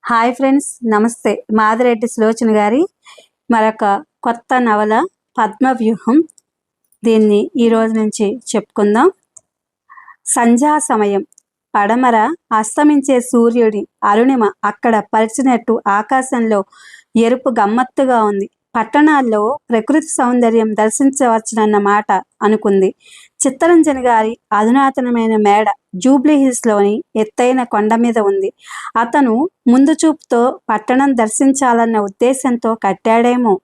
Hi friends, నమస్తే. మాదిరెడ్డి సులోచన గారి మరొక కొత్త నవల పద్మవ్యూహం. దీన్ని ఈరోజు నుంచి చెప్పుకుందాం. సంధ్యా సమయం. పడమర అస్తమించే సూర్యుడి అరుణిమ అక్కడ పరిచినట్టు ఆకాశంలో ఎరుపు గమ్మత్తుగా ఉంది. పట్టణాల్లో ప్రకృతి సౌందర్యం దర్శించవచ్చునన్న మాట అనుకుంది. చిత్తరంజన్ గారి అధునాతనమైన మేడ జూబ్లీ హిల్స్లోని ఎత్తైన కొండ మీద ఉంది. అతను ముందు చూపుతో పట్టణం దర్శించాలన్న ఉద్దేశంతో కట్టాడేమో.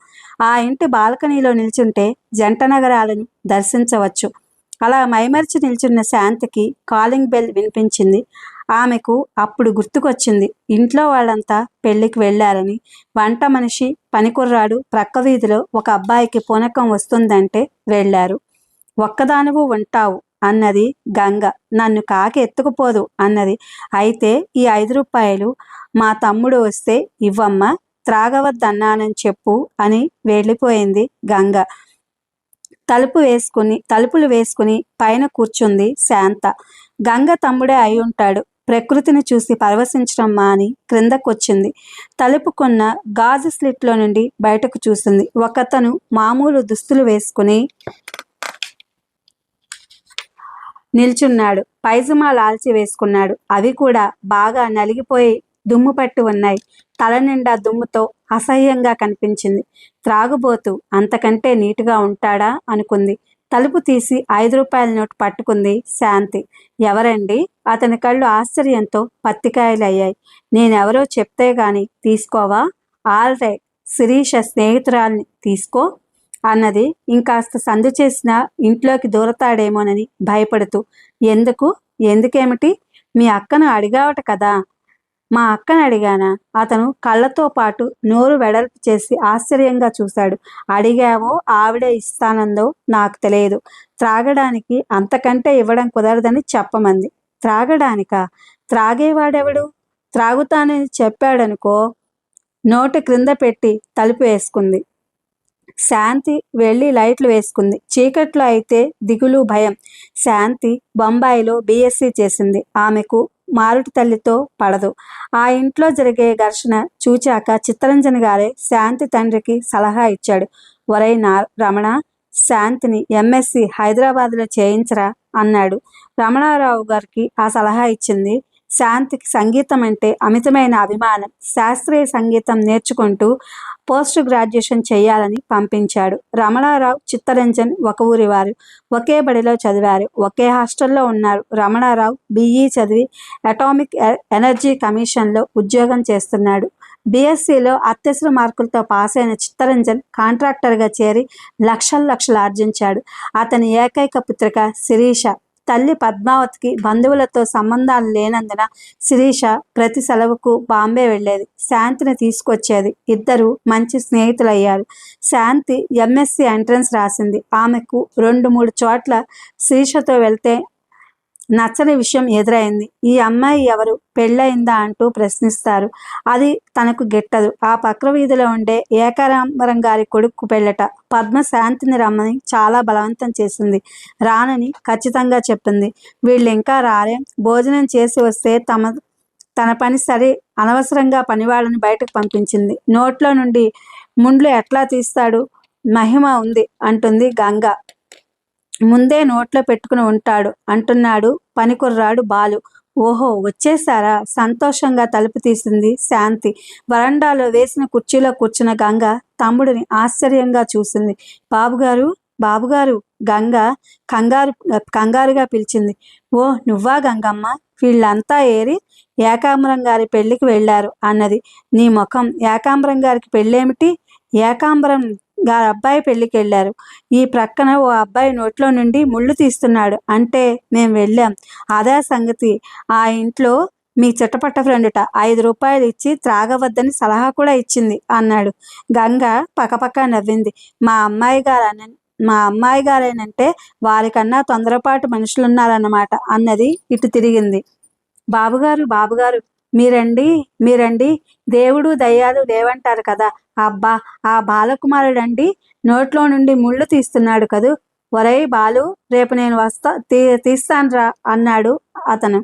ఆ ఇంటి బాల్కనీలో నిల్చుంటే జంట నగరాలను దర్శించవచ్చు. అలా మైమరిచి నిల్చున్న శాంతికి కాలింగ్ బెల్ వినిపించింది. ఆమెకు అప్పుడు గుర్తుకొచ్చింది, ఇంట్లో వాళ్ళంతా పెళ్లికి వెళ్ళారని. వంట మనిషి, పనికుర్రాడు ప్రక్క వీధిలో ఒక అబ్బాయికి పూనకం వస్తుందంటే వెళ్ళారు. ఒక్కదానువు ఉంటావు అన్నది గంగ. నన్ను కాకి ఎత్తుకుపోదు అన్నది. అయితే ఈ 5 రూపాయలు మా తమ్ముడు వస్తే ఇవ్వమ్మా, త్రాగవద్దన్నానని చెప్పు అని వెళ్ళిపోయింది గంగ. తలుపులు వేసుకుని పైన కూర్చుంది శాంత. గంగ తమ్ముడే అయి ఉంటాడు. ప్రకృతిని చూసి పరవశించడం మాని క్రిందకొచ్చింది. తలుపుకున్న గాజు స్లిట్లో నుండి బయటకు చూసింది. ఒకతను మామూలు దుస్తులు వేసుకుని నిల్చున్నాడు. పైజమా లాల్చి వేసుకున్నాడు. అవి కూడా బాగా నలిగిపోయి దుమ్ము పట్టి ఉన్నాయి. తల నిండా దుమ్ముతో అసహ్యంగా కనిపించింది. త్రాగుబోతు అంతకంటే నీటుగా ఉంటాడా అనుకుంది. తలుపు తీసి 5 రూపాయల నోటు పట్టుకుంది శాంతి. ఎవరండి? అతని కళ్ళు ఆశ్చర్యంతో పత్తికాయలయ్యాయి. నేనెవరో చెప్తే గాని తీసుకోవా? ఆల్ రైట్, శిరీష స్నేహితురాల్ని, తీసుకో అన్నది. ఇంకాస్త సందు చేసిన ఇంట్లోకి దూరతాడేమోనని భయపడుతూ. ఎందుకేమిటి? మీ అక్కను అడిగావట కదా. మా అక్కను అడిగానా? అతను కళ్ళతో పాటు నోరు వెడల్పు చేసి ఆశ్చర్యంగా చూశాడు. అడిగావో ఆవిడే ఇస్తానందో నాకు తెలియదు. త్రాగడానికి అంతకంటే ఇవ్వడం కుదరదని చెప్పమంది. త్రాగడానికా? త్రాగేవాడెవడు? త్రాగుతానని చెప్పాడనుకో. నోటు క్రింద పెట్టి తలుపు వేసుకుంది. శాంతి వెళ్ళి లైట్లు వేసుకుంది. చీకట్లో అయితే దిగులు, భయం. శాంతి బొంబాయిలో BSc చేసింది. ఆమెకు మారుటి తల్లితో పడదు. ఆ ఇంట్లో జరిగే ఘర్షణ చూచాక చిత్తరంజన్ గారే శాంతి తండ్రికి సలహా ఇచ్చాడు. ఒరేయ్ రమణ, శాంతిని MSc హైదరాబాద్లో చేయించరా అన్నాడు. రమణారావు గారికి ఆ సలహా ఇచ్చింది. శాంతికి సంగీతం అంటే అమితమైన అభిమానం. శాస్త్రీయ సంగీతం నేర్చుకుంటూ పోస్ట్ గ్రాడ్యుయేషన్ చేయాలని పంపించాడు. రమణారావు, చిత్తరంజన్ ఒక ఊరి వారు. ఒకే బడిలో చదివారు. ఒకే హాస్టల్లో ఉన్నారు. రమణారావు BE చదివి అటామిక్ ఎనర్జీ కమిషన్లో ఉద్యోగం చేస్తున్నాడు. BScలో అత్యవసర మార్కులతో పాస్ అయిన చిత్తరంజన్ కాంట్రాక్టర్గా చేరి లక్షలు ఆర్జించాడు. అతని ఏకైక పుత్రిక శిరీష. తల్లి పద్మావతికి బంధువులతో సంబంధాలు లేనందున శిరీష ప్రతి సెలవుకు బాంబే వెళ్ళేది. శాంతిని తీసుకొచ్చేది. ఇద్దరు మంచి స్నేహితులయ్యారు. శాంతి MSc ఎంట్రన్స్ రాసింది. ఆమెకు 2-3 చోట్ల శిరీషతో వెళ్తే నచ్చని విషయం ఎదురైంది. ఈ అమ్మాయి ఎవరు? పెళ్ళయిందా అంటూ ప్రశ్నిస్తారు. అది తనకు గిట్టదు. ఆ పక్క వీధిలో ఉండే ఏకాంబరం గారి కొడుకు పెళ్ళట. పద్మ శాంతిని రమ్మని చాలా బలవంతం చేసింది. రానని ఖచ్చితంగా చెప్పింది. వీళ్ళు ఇంకా రారే. భోజనం చేసి వస్తే తన పని సరి. అనవసరంగా పనివాళ్ళని బయటకు పంపించింది. నోట్లో నుండి ముండ్లు ఎట్లా తీస్తాడు? మహిమ ఉంది అంటుంది గంగ. ముందే నోట్లో పెట్టుకుని ఉంటాడు అంటున్నాడు పనికుర్రాడు బాలు. ఓహో, వచ్చేశారా? సంతోషంగా తలుపు తీసింది శాంతి. వరండాలో వేసిన కుర్చీలో కూర్చున్న గంగ తమ్ముడిని ఆశ్చర్యంగా చూసింది. బాబుగారు గంగ కంగారుగా పిలిచింది. ఓ, నువ్వా గంగమ్మ? వీళ్ళంతా ఏరి ఏకాంబరం గారి పెళ్లికి వెళ్ళారు అన్నది. నీ ముఖం, ఏకాంబరం గారికి పెళ్ళేమిటి? ఏకాంబరం గారి అబ్బాయి పెళ్లికి వెళ్ళారు. ఈ ప్రక్కన ఓ అబ్బాయి నోట్లో నుండి ముళ్ళు తీస్తున్నాడు అంటే మేం వెళ్ళాం. అదే సంగతి. ఆ ఇంట్లో మీ చిట్టపట్ట ఫ్రెండుట 5 రూపాయలు ఇచ్చి త్రాగవద్దని సలహా కూడా ఇచ్చింది అన్నాడు. గంగ పకపక నవ్వింది. మా అమ్మాయి గారేనంటే వారికన్నా తొందరపాటు మనుషులున్నారన్నమాట అన్నది. ఇటు తిరిగింది. బాబుగారు మీరండి. దేవుడు దయ్యాలు లేవంటారు కదా. అబ్బా, ఆ బాలకుమారుడండి నోట్లో నుండి ముళ్ళు తీస్తున్నాడు కదూ. ఒరేయ్ బాలు, రేపు నేను తీస్తాన్రా అన్నాడు అతను.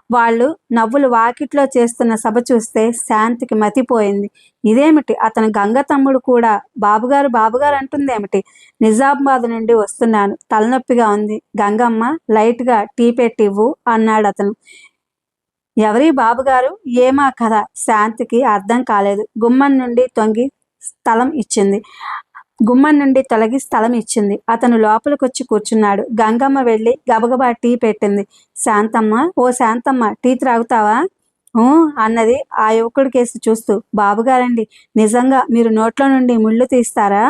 వాళ్ళు నవ్వులు వాకిట్లో చేస్తున్న సభ చూస్తే శాంతికి మతిపోయింది. ఇదేమిటి, అతను గంగ తమ్ముడు కూడా బాబుగారు బాబుగారు అంటుందేమిటి? నిజామాబాద్ నుండి వస్తున్నాను, తలనొప్పిగా ఉంది, గంగమ్మ లైట్గా టీ పెట్టివ్వు అన్నాడు అతను. ఎవరి బాబుగారు, ఏమా కథ? శాంతికి అర్థం కాలేదు. గుమ్మం నుండి తొలగి స్థలం ఇచ్చింది. అతను లోపలికొచ్చి కూర్చున్నాడు. గంగమ్మ వెళ్ళి గబగబా టీ పెట్టింది. శాంతమ్మ, ఓ శాంతమ్మ, టీ త్రాగుతావా? అన్నది ఆ యువకుడి కేసు చూస్తూ. బాబుగారండి, నిజంగా మీరు నోట్లో నుండి ముళ్ళు తీస్తారా?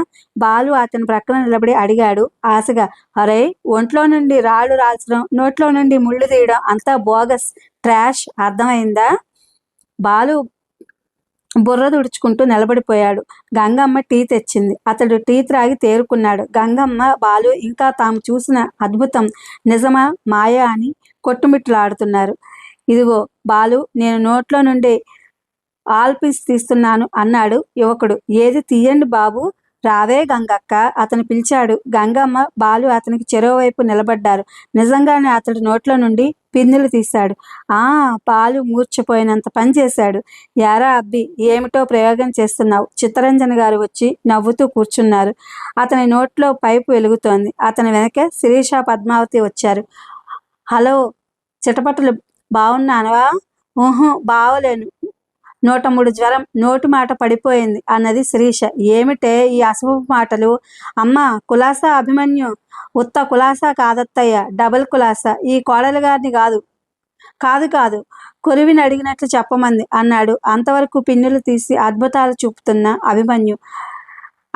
బాలు అతని ప్రక్కన నిలబడి అడిగాడు ఆశగా. అరే, ఒంట్లో నుండి రాళ్ళు రాల్చడం, నోట్లో నుండి ముళ్ళు తీయడం అంతా బోగస్ ట్రాష్, అర్థమైందా? బాలు బుర్ర తుడుచుకుంటూ నిలబడిపోయాడు. గంగమ్మ టీ తెచ్చింది. అతడు టీ త్రాగి తేరుకున్నాడు. గంగమ్మ, బాలు ఇంకా తాము చూసిన అద్భుతం నిజమా మాయా అని కొట్టుమిట్లాడుతున్నారు. ఇదిగో బాలు, నేను నోట్లో నుండి ఆల్పీస్ తీస్తున్నాను అన్నాడు యువకుడు. ఏది తీయండి బాబు. రావే గంగక్క, అతను పిలిచాడు. గంగమ్మ, బాలు అతనికి చెరోవైపు నిలబడ్డారు. నిజంగానే అతడి నోట్లో నుండి పిన్నులు తీశాడు. బాలు మూర్చిపోయినంత పని చేశాడు. యారా అబ్బి, ఏమిటో ప్రయోగం చేస్తున్నావు? చిత్తరంజన్ గారు వచ్చి నవ్వుతూ కూర్చున్నారు. అతని నోట్లో పైపు వెలుగుతోంది. అతని వెనక శిరీష, పద్మావతి వచ్చారు. హలో చిటపటలు, బాగున్నానవా? బావలేను, 103 జ్వరం, నోటి మాట పడిపోయింది అన్నది శిరీష. ఏమిటే ఈ అశుభ మాటలు? అమ్మ, కులాసా అభిమన్యు, ఉత్త కులాసా కాదత్తయ్య, డబుల్ కులాసా. ఈ కోడలు గారిని కాదు కొరివిని అడిగినట్లు చెప్పమంది అన్నాడు అంతవరకు పిన్నులు తీసి అద్భుతాలు చూపుతున్న Abhimanyu.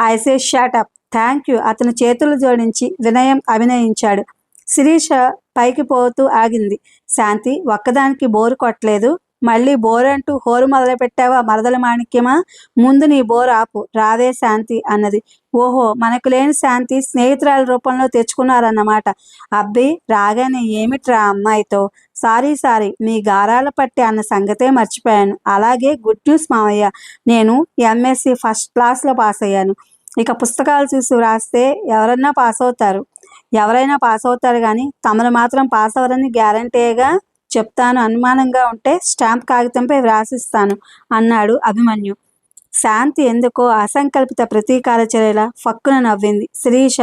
I say shut up. Thank you, అతను చేతులు జోడించి వినయం అభినయించాడు. శిరీష పైకి పోతూ ఆగింది. శాంతి, ఒక్కదానికి బోరు కొట్టలేదు? మళ్ళీ బోరంటూ హోరు మొదలుపెట్టావా మరదల మాణిక్యమా? ముందు నీ బోరు ఆపు, రావే శాంతి అన్నది. ఓహో, మనకు లేని శాంతి స్నేహితురాల రూపంలో తెచ్చుకున్నారన్నమాట. అబ్బి, రాగానే ఏమిట్రా అమ్మాయితో? సారీ, మీ గారాల పట్టి అన్న సంగతే మర్చిపోయాను. అలాగే గుడ్ న్యూస్ మావయ్య, నేను ఎంఎస్సి ఫస్ట్ క్లాస్లో పాస్ అయ్యాను. ఇక పుస్తకాలు చూసి వ్రాస్తే ఎవరైనా పాస్ అవుతారు కానీ తమను మాత్రం పాస్ అవ్వరని గ్యారంటీగా చెప్తాను. అనుమానంగా ఉంటే స్టాంప్ కాగితంపై వ్రాసిస్తాను అన్నాడు అభిమన్యు. శాంతి ఎందుకో అసంకల్పిత ప్రతీకార చర్యల ఫక్కున నవ్వింది. శిరీష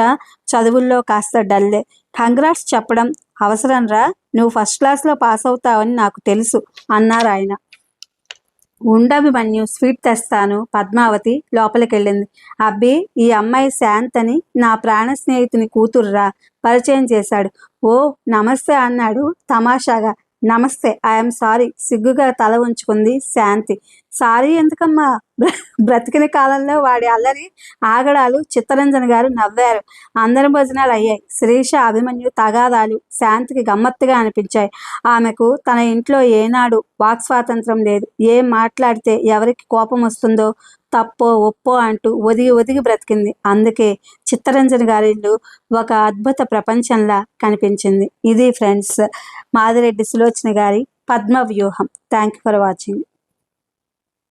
చదువుల్లో కాస్త డల్లే. కంగ్రాట్స్ చెప్పడం అవసరం రా, నువ్వు ఫస్ట్ క్లాస్లో పాస్ అవుతావని నాకు తెలుసు అన్నారు ఆయన. ఉండభిమన్యు, స్వీట్ తెస్తాను. పద్మావతి లోపలికెళ్ళింది. అబ్బి, ఈ అమ్మాయి శాంతని నా ప్రాణ స్నేహితుని కూతుర్రా, పరిచయం చేశాడు. ఓ నమస్తే అన్నాడు తమాషాగా. నమస్తే, ఐఎమ్ సారీ, సిగ్గుగా తల ఉంచుకుంది శాంతి. సారీ ఎందుకమ్మా? బ్రతికిన కాలంలో వాడి అల్లరి ఆగడాలు చిత్తరంజన్ గారు నవ్వారు. అందరి భోజనాలు అయ్యాయి. శిరీష, అభిమన్యు తగాదాలు శాంతికి గమ్మత్తుగా అనిపించాయి. ఆమెకు తన ఇంట్లో ఏనాడు వాక్ స్వాతంత్రం లేదు. ఏం మాట్లాడితే ఎవరికి కోపం వస్తుందో, తప్పో ఒప్పో అంటూ ఒదిగి బ్రతికింది. అందుకే చిత్తరంజన్ గారి ఇల్లు ఒక అద్భుత ప్రపంచంలా కనిపించింది. ఇది ఫ్రెండ్స్, మాదిరెడ్డి సులోచన గారి పద్మ వ్యూహం. Thank you for watching.